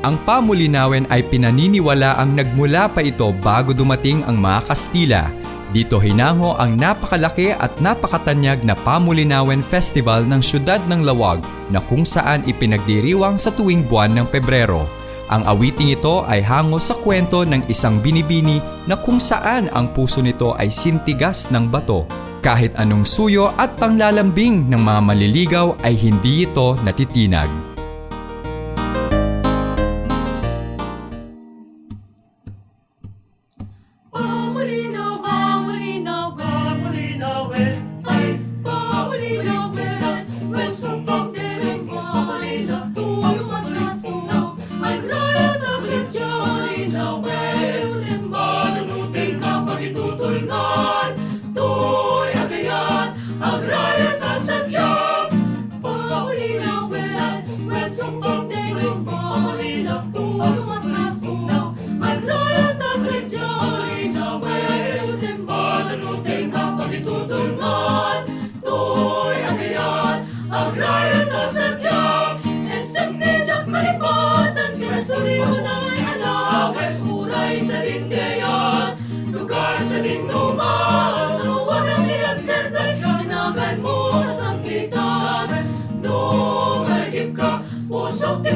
Ang Pamulinawen ay pinaniniwala ang nagmula pa ito bago dumating ang mga Kastila. Dito hinango ang napakalaki at napakatanyag na Pamulinawen Festival ng Siyudad ng Lawag na kung saan ipinagdiriwang sa tuwing buwan ng Pebrero. Ang awiting ito ay hango sa kwento ng isang binibini na kung saan ang puso nito ay sintigas ng bato. Kahit anong suyo at panglalambing ng mga maliligaw ay hindi ito natitinag. Pusok